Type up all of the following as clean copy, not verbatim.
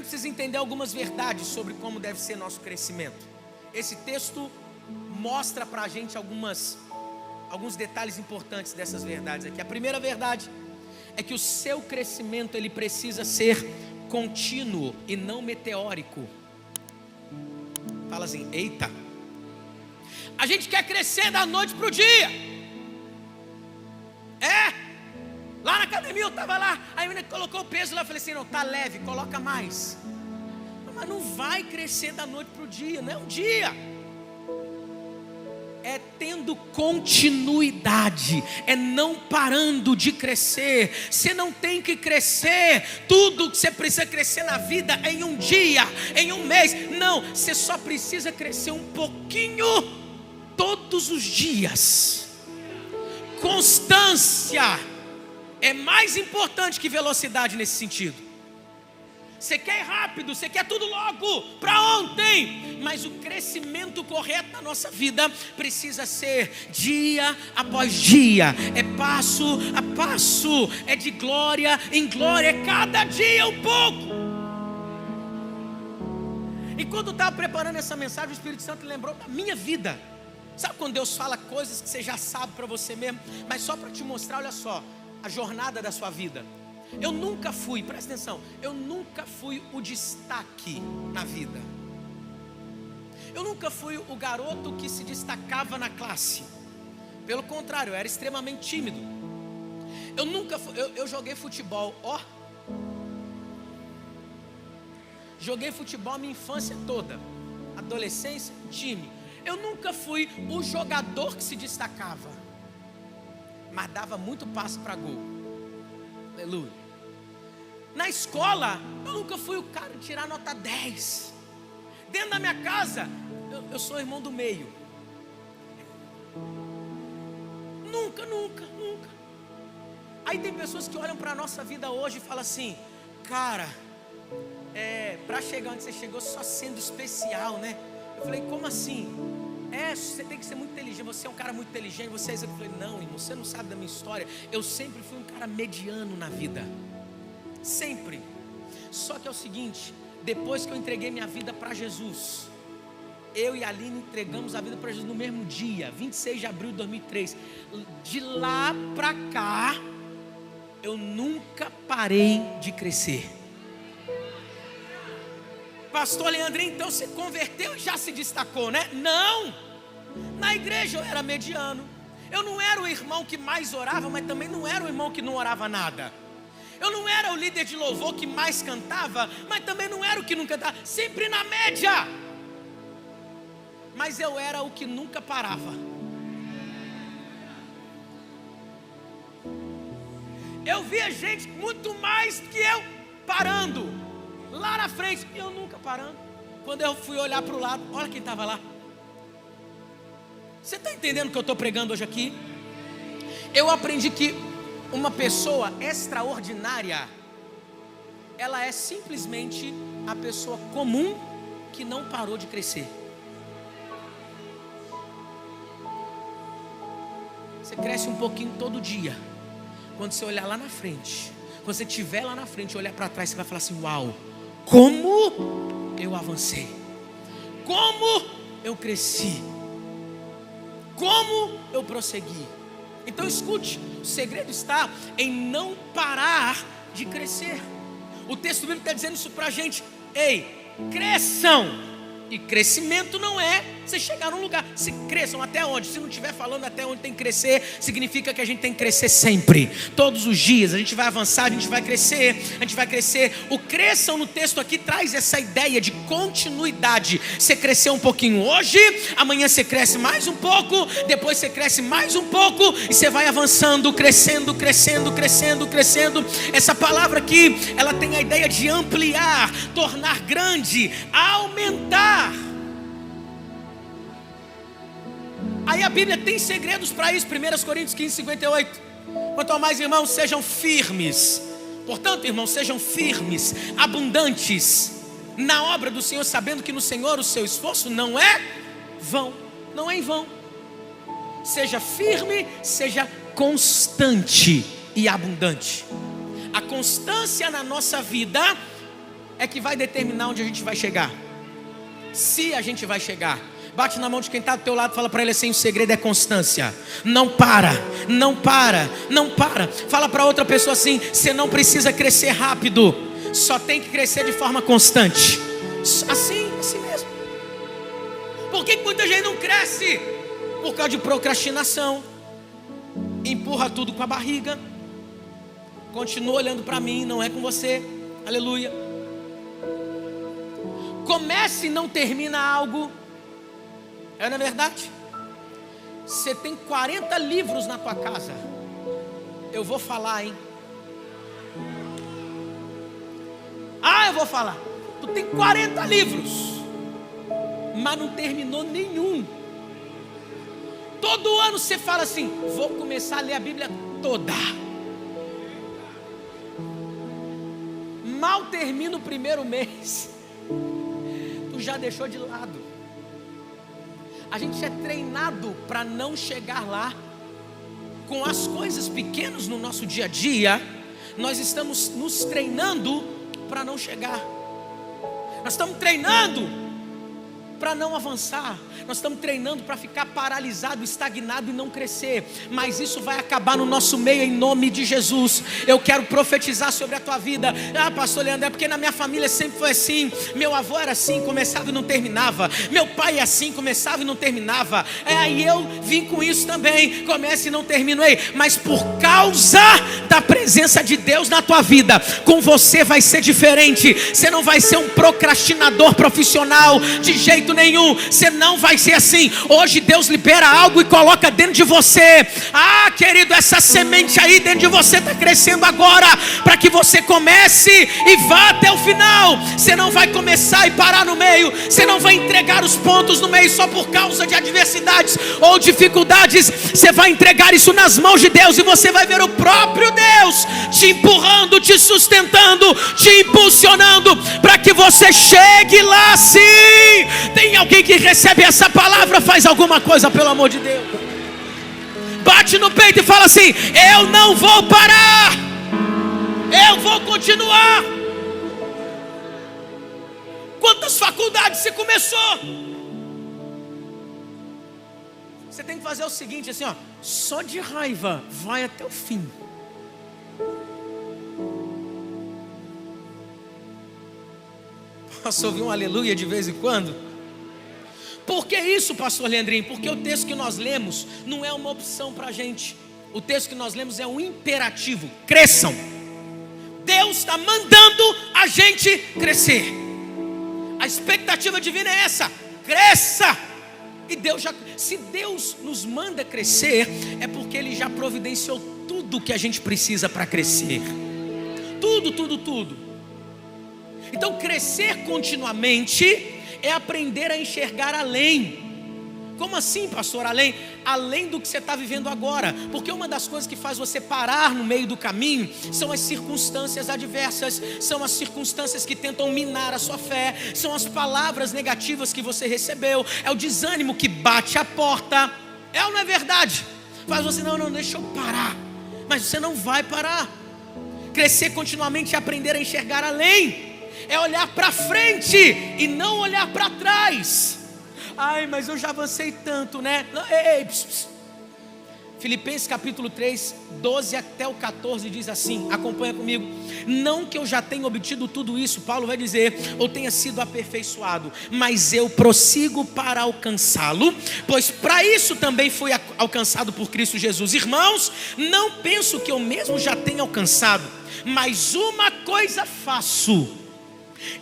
gente precisa entender algumas verdades sobre como deve ser nosso crescimento. Esse texto mostra para a gente alguns detalhes importantes dessas verdades aqui. A primeira verdade é que o seu crescimento ele precisa ser contínuo e não meteórico. Fala assim, eita. A gente quer crescer da noite para o dia. Lá na academia eu estava lá, aí a menina colocou o peso lá, eu falei assim, não, tá leve, coloca mais. Mas não vai crescer da noite para o dia, não é um dia. É tendo continuidade, é não parando de crescer. Você não tem que crescer tudo que você precisa crescer na vida em um dia, em um mês. Não, você só precisa crescer um pouquinho todos os dias. Constância é mais importante que velocidade nesse sentido. Você quer ir rápido, você quer tudo logo, para ontem. Mas o crescimento correto na nossa vida precisa ser dia após dia. É passo a passo, é de glória em glória, é cada dia um pouco. E quando eu estava preparando essa mensagem, o Espírito Santo lembrou da minha vida. Sabe quando Deus fala coisas que você já sabe para você mesmo, mas só para te mostrar, olha só, a jornada da sua vida. Eu nunca fui, presta atenção, eu nunca fui o destaque na vida. Eu nunca fui o garoto que se destacava na classe. Pelo contrário, eu era extremamente tímido. Eu nunca fui, eu joguei futebol, joguei futebol a minha infância toda, adolescência, time. Eu nunca fui o jogador que se destacava, mas dava muito passe para gol. Aleluia. Na escola, eu nunca fui o cara de tirar nota 10. Dentro da minha casa, eu sou irmão do meio. Nunca. Aí tem pessoas que olham para a nossa vida hoje e falam assim, cara, para chegar onde você chegou só sendo especial, né? Eu falei, como assim? Você tem que ser muito inteligente, você é um cara muito inteligente. Eu falei, não, irmão, você não sabe da minha história. Eu sempre fui um cara mediano na vida. Sempre. Só que é o seguinte, depois que eu entreguei minha vida para Jesus, eu e a Aline entregamos a vida para Jesus no mesmo dia, 26 de abril de 2003. De lá para cá, eu nunca parei de crescer. Pastor Leandro, então se converteu e já se destacou, né? Não! Na igreja eu era mediano. Eu não era o irmão que mais orava, mas também não era o irmão que não orava nada. Eu não era o líder de louvor que mais cantava, mas também não era o que não cantava. Sempre na média. Mas eu era o que nunca parava. Eu via gente muito mais que eu parando lá na frente, e eu nunca parando. Quando eu fui olhar para o lado, olha quem estava lá. Você está entendendo o que eu estou pregando hoje aqui? Eu aprendi que uma pessoa extraordinária, ela é simplesmente a pessoa comum que não parou de crescer. Você cresce um pouquinho todo dia. Quando você olhar lá na frente, quando você estiver lá na frente e olhar para trás, você vai falar assim, uau, como eu avancei, como eu cresci, como eu prossegui. Então escute, o segredo está em não parar de crescer. O texto bíblico está dizendo isso para a gente. Ei, cresçam. E crescimento não é você chegar num lugar. Se cresçam até onde? Se não estiver falando até onde tem que crescer, significa que a gente tem que crescer sempre. Todos os dias a gente vai avançar, a gente vai crescer, a gente vai crescer. O cresçam no texto aqui traz essa ideia de continuidade. Você cresceu um pouquinho hoje, amanhã você cresce mais um pouco, depois você cresce mais um pouco, e você vai avançando, crescendo. Essa palavra aqui, ela tem a ideia de ampliar, tornar grande, aumentar. Aí a Bíblia tem segredos para isso. 1 Coríntios 15, 58. Quanto ao mais, irmãos, sejam firmes. Portanto, irmãos, sejam firmes, abundantes na obra do Senhor, sabendo que no Senhor o seu esforço não é vão. Não é em vão. Seja firme, seja constante e abundante. A constância na nossa vida é que vai determinar onde a gente vai chegar. Se a gente vai chegar. Bate na mão de quem está do teu lado, fala para ele assim: o segredo é constância. Não para, não para, não para. Fala para outra pessoa assim: você não precisa crescer rápido, só tem que crescer de forma constante. Assim mesmo. Por que muita gente não cresce? Por causa de procrastinação. Empurra tudo com a barriga. Continua olhando para mim, não é com você. Aleluia. Comece e não termina algo. É na verdade? Você tem 40 livros na tua casa. Eu vou falar, hein? Eu vou falar. Tu tem 40 livros, mas não terminou nenhum. Todo ano você fala assim: vou começar a ler a Bíblia toda. Mal termina o primeiro mês, tu já deixou de lado. A gente é treinado para não chegar lá. Com as coisas pequenas no nosso dia a dia, nós estamos nos treinando para não chegar. Nós estamos treinando para não avançar. Nós estamos treinando para ficar paralisado, estagnado e não crescer. Mas isso vai acabar no nosso meio em nome de Jesus. Eu quero profetizar sobre a tua vida. Pastor Leandro, é porque na minha família sempre foi assim. Meu avô era assim, começava e não terminava. Meu pai é assim, começava e não terminava. Aí eu vim com isso também, começa e não termino. Mas por causa da presença de Deus na tua vida, com você vai ser diferente. Você não vai ser um procrastinador profissional de jeito nenhum. Você não vai ser assim. Hoje Deus libera algo e coloca dentro de você. Querido, essa semente aí dentro de você está crescendo agora, para que você comece e vá até o final. Você não vai começar e parar no meio. Você não vai entregar os pontos no meio só por causa de adversidades ou dificuldades. Você vai entregar isso nas mãos de Deus, e você vai ver o próprio Deus te empurrando, te sustentando, te impulsionando, para que você chegue lá sim. Tem alguém que recebe essa palavra? Faz alguma coisa, pelo amor de Deus. Bate no peito e fala assim: eu não vou parar, eu vou continuar. Quantas faculdades você começou? Você tem que fazer o seguinte, assim, só de raiva, vai até o fim. Posso ouvir um aleluia de vez em quando? Por que isso, pastor Leandrinho? Porque o texto que nós lemos não é uma opção para a gente. O texto que nós lemos é um imperativo: cresçam. Deus está mandando a gente crescer. A expectativa divina é essa: cresça. E se Deus nos manda crescer, é porque Ele já providenciou tudo que a gente precisa para crescer. Tudo. Então crescer continuamente é aprender a enxergar além. Como assim, pastor? Além do que você está vivendo agora. Porque uma das coisas que faz você parar no meio do caminho são as circunstâncias adversas, são as circunstâncias que tentam minar a sua fé, são as palavras negativas que você recebeu, é o desânimo que bate a porta. É ou não é verdade? Faz você, não, deixa eu parar. Mas você não vai parar. Crescer continuamente é aprender a enxergar além. É olhar para frente e não olhar para trás. Mas eu já avancei tanto, né? Filipenses capítulo 3, 12 até o 14 diz assim, acompanha comigo: não que eu já tenha obtido tudo isso, Paulo vai dizer, ou tenha sido aperfeiçoado, mas eu prossigo para alcançá-lo, pois para isso também fui alcançado por Cristo Jesus. Irmãos, não penso que eu mesmo já tenha alcançado, mas uma coisa faço,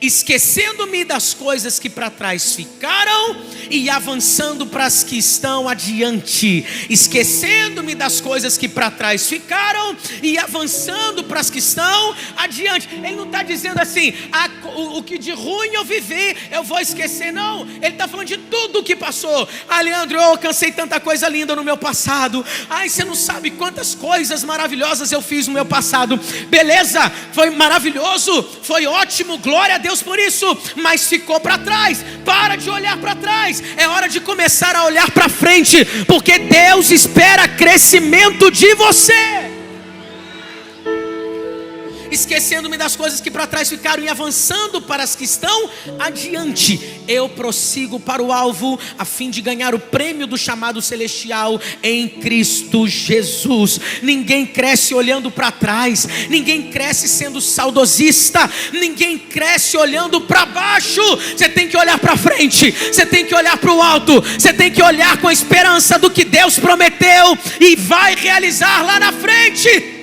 esquecendo-me das coisas que para trás ficaram e avançando para as que estão adiante. Esquecendo-me das coisas que para trás ficaram e avançando para as que estão adiante. Ele não está dizendo assim, o que de ruim eu vivi eu vou esquecer, não. Ele está falando de tudo o que passou. Leandro, eu alcancei tanta coisa linda no meu passado. Você não sabe quantas coisas maravilhosas eu fiz no meu passado. Beleza, foi maravilhoso, foi ótimo, glória a Deus por isso, mas ficou para trás. Para de olhar para trás, é hora de começar a olhar para frente, porque Deus espera crescimento de você. esquecendo-me das coisas que para trás ficaram e avançando para as que estão adiante, eu prossigo para o alvo, a fim de ganhar o prêmio do chamado celestial em Cristo Jesus. Ninguém cresce olhando para trás, ninguém cresce sendo saudosista, ninguém cresce olhando para baixo. Você tem que olhar para frente, você tem que olhar para o alto, você tem que olhar com a esperança do que Deus prometeu e vai realizar lá na frente.